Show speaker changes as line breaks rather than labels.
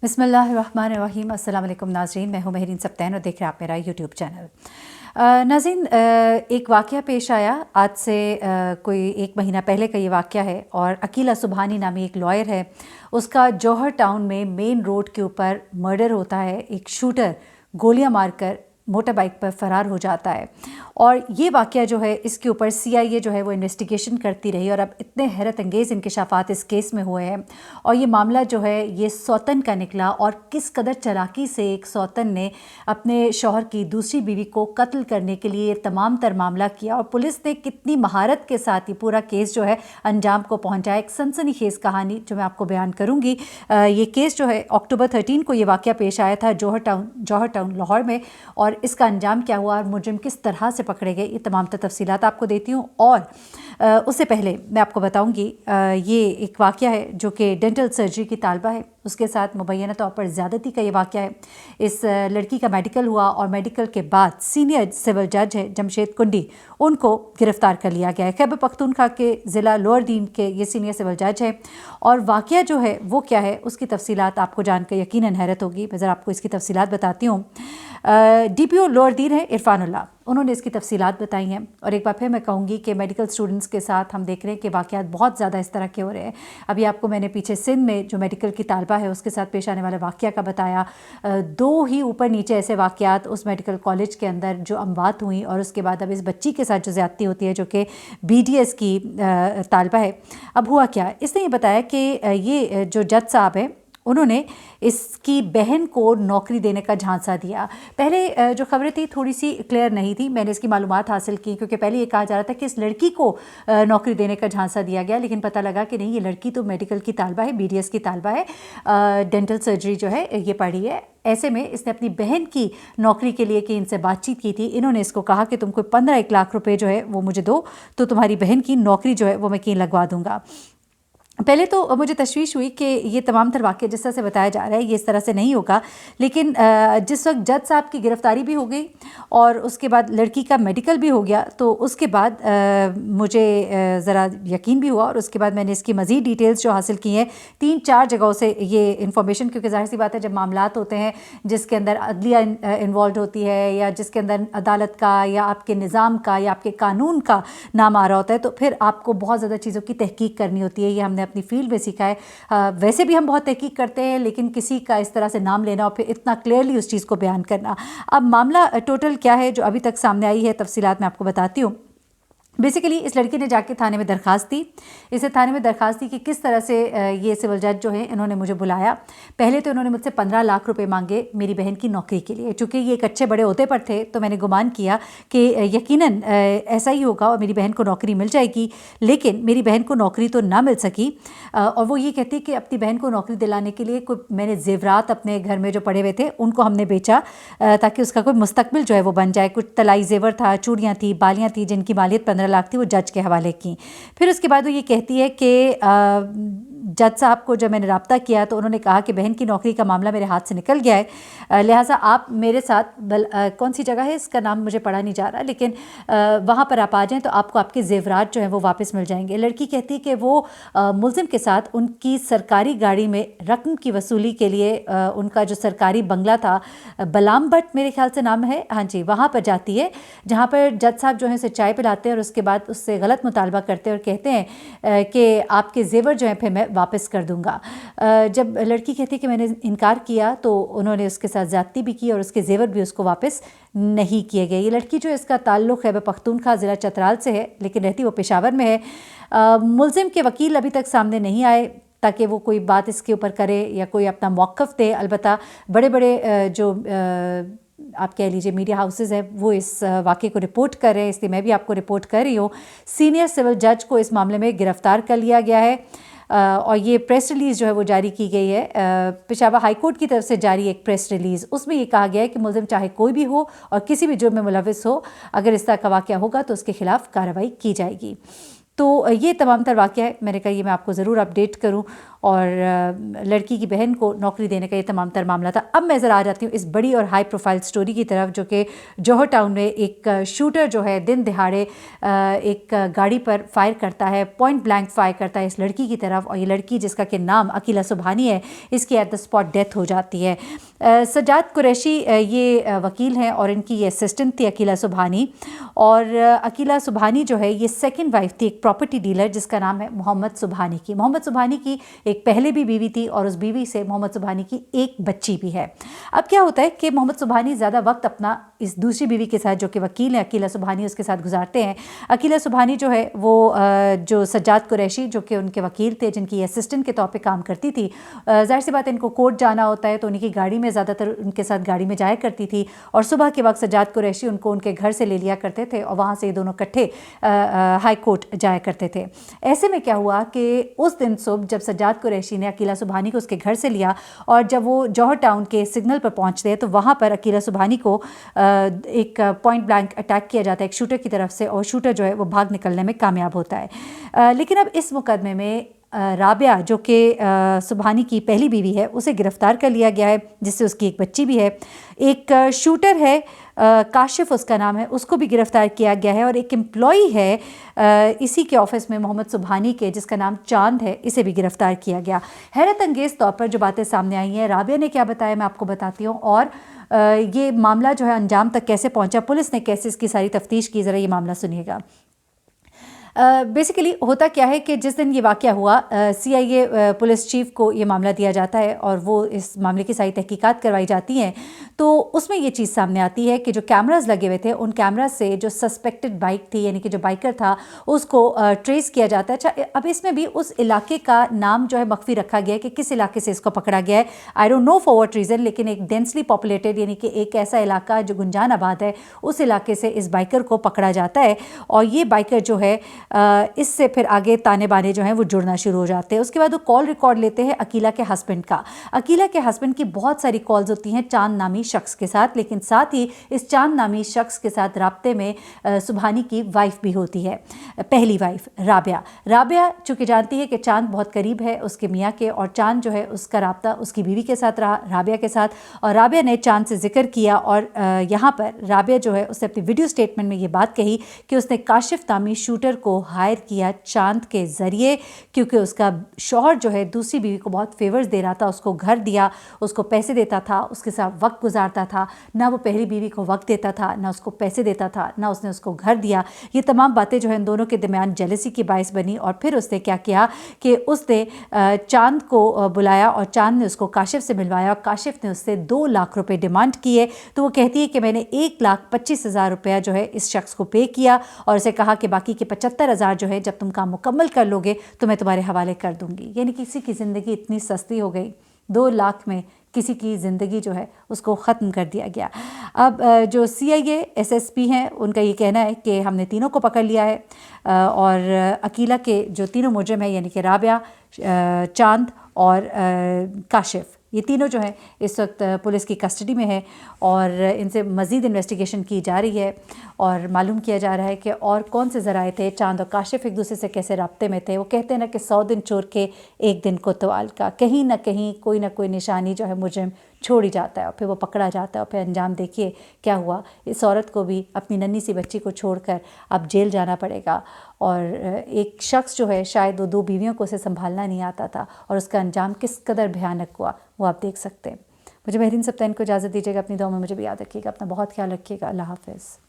बिस्मिल्लाहिर्रहमानिर्रहीम। अस्सलाम वालेकुम नाज़रीन, मैं हूँ महरीन सब्तैन और देख रहे हैं आप मेरा यूट्यूब चैनल। नाज़रीन, एक वाक़या पेश आया आज से कोई 1 महीना पहले का ये वाक़या है और अकीला सुबहानी नामी एक लॉयर है, उसका जौहर टाउन में मेन रोड के ऊपर मर्डर होता है। एक शूटर गोलियां मारकर मोटर बाइक पर फ़रार हो जाता है और ये वाक़या जो है इसके ऊपर CIA जो है वो इन्वेस्टिगेशन करती रही और अब इतने हैरत अंगेज़ इंकशाफात इस केस में हुए हैं और ये मामला जो है ये सौतन का निकला और किस कदर चालाकी से एक सौतन ने अपने शौहर की दूसरी बीवी को कत्ल करने के लिए तमाम तर मामला किया और पुलिस ने कितनी महारत के साथ ये पूरा केस जो है अंजाम को पहुँचाया। एक सनसनीखेज़ कहानी जो मैं आपको बयान करूँगी। ये केस जो है अक्टूबर 13 को ये वाक़या पेश आया था जौहर टाउन लाहौर में और इसका अंजाम क्या हुआ और मुजरिम किस तरह से पकड़े गए, ये तमाम तफसीलात आपको देती हूँ। और उससे पहले मैं आपको बताऊँगी ये एक वाक़या है जो कि डेंटल सर्जरी की तालबा है, उसके साथ मुबैना तौर पर ज़्यादती का ये वाक़या है। इस लड़की का मेडिकल हुआ और मेडिकल के बाद सीनियर सिविल जज है जमशेद कुंडी, उनको गिरफ़्तार कर लिया गया है। खैबर पख्तूनख्वा के ज़िला लोअर दीन के ये सीनियर सिविल जज है और वाक़या जो है वो क्या है उसकी तफसीलात आपको जानकर यकीनन हैरत होगी। मैं ज़रा आपको इसकी तफसीलात बताती हूँ। DPO लोअर दीन है इरफानुल्लाह, उन्होंने इसकी तफसीलात बताई हैं और एक बार फिर मैं कहूँगी कि मेडिकल स्टूडेंट्स के साथ हम देख रहे हैं कि वाक़यात बहुत ज़्यादा इस तरह के हो रहे हैं। अभी आपको मैंने पीछे सिंध में जो मेडिकल की तालबा है उसके साथ पेश आने वाले वाक़या का बताया। 2 ही ऊपर नीचे ऐसे वाक़यात उस मेडिकल कॉलेज के अंदर जो अमवात हुई और उसके बाद अब इस बच्ची के साथ जो ज़्यादती होती है जो कि BDS की तालबा है। अब हुआ क्या, इसने ये बताया कि ये जो जज साहब हैं उन्होंने इसकी बहन को नौकरी देने का झांसा दिया। पहले जो खबरें थी थोड़ी सी क्लियर नहीं थी, मैंने इसकी मालूमात हासिल की क्योंकि पहले ये कहा जा रहा था कि इस लड़की को नौकरी देने का झांसा दिया गया, लेकिन पता लगा कि नहीं, ये लड़की तो मेडिकल की तालबा है, BDS की तालबा है, डेंटल सर्जरी जो है ये पढ़ी है। ऐसे में इसने अपनी बहन की नौकरी के लिए कि इनसे बातचीत की थी, इन्होंने इसको कहा कि तुमको 15-1 लाख रुपए जो है वो मुझे दो तो तुम्हारी बहन की नौकरी जो है वो मैं कहीं लगवा दूंगा। पहले तो मुझे तशवीश हुई कि ये तमाम तर वाक़या जिस तरह से बताया जा रहा है ये इस तरह से नहीं होगा, लेकिन जिस वक्त जज साहब की गिरफ़्तारी भी हो गई और उसके बाद लड़की का मेडिकल भी हो गया तो उसके बाद मुझे ज़रा यकीन भी हुआ और उसके बाद मैंने इसकी मज़ीद डिटेल्स जो हासिल की हैं 3-4 जगहों से ये इन्फॉर्मेशन, क्योंकि ज़ाहिर सी बात है जब मामलात होते हैं जिसके अंदर अदलिया इन्वॉल्व होती है या जिसके अंदर अदालत का या आपके निज़ाम का या आपके कानून का नाम आ रहा होता है तो फिर आपको बहुत ज़्यादा चीज़ों की तहकीक करनी होती है। ये हमने अपनी फील्ड में सीखा है। वैसे भी हम बहुत तहकीक करते हैं, लेकिन किसी का इस तरह से नाम लेना और फिर इतना क्लियरली उस चीज़ को बयान करना। अब मामला टोटल क्या है जो अभी तक सामने आई है, तफसीलात मैं आपको बताती हूँ। बेसिकली इस लड़की ने जाके थाने में दरख्वास्त दी, इसे थाने में दरख्वास्त दी कि किस तरह से ये सिविल जज जो है इन्होंने मुझे बुलाया। पहले तो इन्होंने मुझसे 15 लाख रुपए मांगे मेरी बहन की नौकरी के लिए। चूँकि ये एक अच्छे बड़े ओहदे पर थे तो मैंने गुमान किया कि यकीनन ऐसा ही होगा और मेरी बहन को नौकरी मिल जाएगी, लेकिन मेरी बहन को नौकरी तो ना मिल सकी। और वो ये कहती कि अपनी बहन को नौकरी दिलाने के लिए कोई मैंने ज़ेवरात अपने घर में जो पड़े हुए थे उनको हमने बेचा ताकि उसका कोई मुस्तकबिल जो है वो बन जाए। कुछ तलाई ज़ेवर था, चूड़ियाँ थी, बालियाँ थी जिनकी मालियत 15 लाख थी, वो जज के हवाले की। फिर उसके बाद वो ये कहती है कि जज साहब को जब मैंने रब्ता किया तो उन्होंने कहा कि बहन की नौकरी का मामला मेरे हाथ से निकल गया है, लिहाजा आप मेरे साथ कौन सी जगह है इसका नाम मुझे पढ़ा नहीं जा रहा, लेकिन वहाँ पर आप आ जाएं तो आपको आपके ज़ेवरात जो हैं वो वापस मिल जाएंगे। लड़की कहती है कि वो मुल्ज़िम के साथ उनकी सरकारी गाड़ी में रकम की वसूली के लिए उनका जो सरकारी बंगला था, बलाम भट्ट मेरे ख्याल से नाम है, हाँ जी, वहाँ पर जाती है जहाँ पर जज साहब जो है उसे चाय पिलाते हैं और उसके बाद उससे गलत मुतालबा करते हैं और कहते हैं कि आपके ज़ेवर जो हैं फिर मैं वापस कर दूंगा। जब लड़की कहती है कि मैंने इनकार किया तो उन्होंने उसके साथ ज़्यादती भी की और उसके ज़ेवर भी उसको वापस नहीं किए गए। ये लड़की जो है इसका ताल्लुक़ खैबर पख्तूनख्वा ज़िला चतराल से है, लेकिन रहती वो पेशावर में है। मुल्ज़िम के वकील अभी तक सामने नहीं आए ताकि वो कोई बात इसके ऊपर करे या कोई अपना मौक़िफ़ दे। अलबत्ता बड़े बड़े जो आप कह लीजिए मीडिया हाउसेस हैं वो इस वाक़े को रिपोर्ट कर रहे हैं, इसलिए मैं भी आपको रिपोर्ट कर रही हूँ। सीनियर सिविल जज को इस मामले में गिरफ़्तार कर लिया गया है और ये प्रेस रिलीज़ जो है वो जारी की गई है। पेशावर हाई कोर्ट की तरफ से जारी एक प्रेस रिलीज़, उसमें ये कहा गया है कि मुल्ज़िम चाहे कोई भी हो और किसी भी जुर्म में मुलविस हो, अगर इस तरह का वाक़या होगा तो उसके ख़िलाफ़ कार्रवाई की जाएगी। तो ये तमाम तर वाक़या है, मैंने कहा ये मैं आपको ज़रूर अपडेट करूं और लड़की की बहन को नौकरी देने का ये तमाम तर मामला था। अब मैं ज़रा आ जाती हूँ इस बड़ी और हाई प्रोफाइल स्टोरी की तरफ, जो कि जौहर टाउन में एक शूटर जो है दिन दिहाड़े एक गाड़ी पर फायर करता है, पॉइंट ब्लैंक फायर करता है इस लड़की की तरफ, और ये लड़की जिसका कि नाम अकीला सुबहानी है, इसकी एट द स्पॉट डेथ हो जाती है। सज्जाद कुरैशी ये वकील हैं और इनकी ये असिस्टेंट थी अकीला सुबहानी, और अकीला सुबहानी जो है ये सेकंड वाइफ थी एक प्रॉपर्टी डीलर जिसका नाम है मोहम्मद सुबहानी की। मोहम्मद सुबहानी की एक पहले भी बीवी थी और उस बीवी से मोहम्मद सुबहानी की एक बच्ची भी है। अब क्या होता है कि मोहम्मद सुबहानी ज़्यादा वक्त अपना इस दूसरी बीवी के साथ, जो कि वकील है अकीला सुबहानी, उसके साथ गुजारते हैं। अकीला सुबहानी जो है वो जो सज्जाद कुरैशी जो कि उनके वकील थे, जिनकी असिस्टेंट के तौर पे काम करती थी, ज़ाहिर सी बात है इनको कोर्ट जाना होता है तो उन्हीं की गाड़ी में ज़्यादातर उनके साथ गाड़ी में जाया करती थी, और सुबह के वक्त सज्जाद कुरैशी उनको उनके घर से ले लिया करते थे और वहाँ से ये दोनों इकट्ठे हाई कोर्ट जाया करते थे। ऐसे में क्या हुआ कि उस दिन सुबह जब सज्जाद कुरैशी ने अकीला सुबहानी को उसके घर से लिया और जब वो जौहर टाउन के सिग्नल पर पहुँचते हैं तो वहाँ पर अकीला सुबहानी को एक पॉइंट ब्लैंक अटैक किया जाता है एक शूटर की तरफ से, और शूटर जो है वो भाग निकलने में कामयाब होता है। लेकिन अब इस मुकदमे में राबिया जो कि सुबहानी की पहली बीवी है उसे गिरफ़्तार कर लिया गया है, जिससे उसकी एक बच्ची भी है। एक शूटर है काशिफ उसका नाम है, उसको भी गिरफ़्तार किया गया है, और एक एम्प्लॉई है इसी के ऑफिस में मोहम्मद सुबहानी के जिसका नाम चांद है, इसे भी गिरफ़्तार किया गया। हैरत अंगेज़ तौर पर जो बातें सामने आई हैं, राबिया ने क्या बताया मैं आपको बताती हूँ, और ये मामला जो है अंजाम तक कैसे पहुँचा, पुलिस ने कैसे इसकी सारी तफ्तीश की, ज़रा ये मामला सुनिएगा। बेसिकली होता क्या है कि जिस दिन ये वाक़या हुआ CIA पुलिस चीफ़ को ये मामला दिया जाता है और वो इस मामले की सारी तहकीकात करवाई जाती हैं, तो उसमें ये चीज़ सामने आती है कि जो कैमरास लगे हुए थे उन कैमरा से जो सस्पेक्टेड बाइक थी, यानी कि जो बाइकर था, उसको ट्रेस किया जाता है। अच्छा, अब इसमें भी उस इलाके का नाम जो है मख्फी रखा गया है कि किस इलाके से इसको पकड़ा गया है। I don't know for what reason, लेकिन एक डेंसली पॉपुलेटेड यानी कि एक ऐसा इलाका जो गुंजान आबाद है, उस इलाके से इस बाइकर को पकड़ा जाता है, और ये बाइकर जो है इससे फिर आगे ताने बाने जो हैं वो जुड़ना शुरू हो जाते हैं। उसके बाद वो कॉल रिकॉर्ड लेते हैं अकीला के हस्बैंड का। अकीला के हस्बैंड की बहुत सारी कॉल्स होती हैं चांद नामी शख्स के साथ, लेकिन साथ ही इस चांद नामी शख्स के साथ राब्ते में सुबहानी की वाइफ भी होती है, पहली वाइफ राबिया। राबिया चूँकि जानती है कि चांद बहुत करीब है उसके मियाँ के, और चांद जो है उसका राब्ता उसकी बीवी के साथ रहा, राबिया के साथ, और राबिया ने चांद से जिक्र किया, और यहाँ पर राबिया जो है उसने अपनी वीडियो स्टेटमेंट में ये बात कही कि उसने काशिफ नामी शूटर को हायर किया चांद के ज़रिए, क्योंकि उसका शौहर जो है दूसरी बीवी को बहुत फेवर्स दे रहा था, उसको घर दिया, उसको पैसे देता था, उसके साथ वक्त गुजारता था। ना वो पहली बीवी को वक्त देता था, ना उसको पैसे देता था, ना उसने उसको घर दिया। ये तमाम बातें जो है इन दोनों के दरमियान जेलसी की बाइस बनी, और फिर उसने क्या किया कि उसने चांद को बुलाया और चांद ने उसको काशिफ से मिलवाया, और काशिफ ने उससे 2 लाख रुपए डिमांड किए। तो वो कहती है कि मैंने 1,25,000 रुपया जो है इस शख्स को पे किया, और उसे कहा कि बाकी के 75,000 जो है जब तुम काम मुकम्मल कर लोगे तो मैं तुम्हारे हवाले कर दूंगी। यानी किसी की ज़िंदगी इतनी सस्ती हो गई, 2 लाख में किसी की ज़िंदगी जो है उसको ख़त्म कर दिया गया। अब जो CIA SSP हैं उनका ये कहना है कि हमने तीनों को पकड़ लिया है, और अकीला के जो तीनों मुजरिम हैं यानी कि राबिया, चांद और काशिफ, ये तीनों जो है इस वक्त पुलिस की कस्टडी में है, और इनसे मज़ीद इन्वेस्टिगेशन की जा रही है, और मालूम किया जा रहा है कि और कौन से ज़राए थे, चांद और काशिफ एक दूसरे से कैसे राब्ते में थे। वो कहते हैं ना कि 100 दिन चोर के एक दिन कोतवाल का, कहीं ना कहीं कोई ना कोई निशानी जो है मुजरिम छोड़ ही जाता है, और फिर वो पकड़ा जाता है, और फिर अंजाम देखिए क्या हुआ। इस औरत को भी अपनी नन्ही सी बच्ची को छोड़कर अब जेल जाना पड़ेगा, और एक शख्स जो है शायद वो 2 बीवियों को उसे संभालना नहीं आता था, और उसका अंजाम किस कदर भयानक हुआ वो आप देख सकते हैं। मुझे महरीन सप्तान को इजाज़त दीजिएगा, अपनी दुआ में मुझे भी याद रखिएगा, अपना बहुत ख्याल रखिएगा। अल्लाह हाफ़िज़।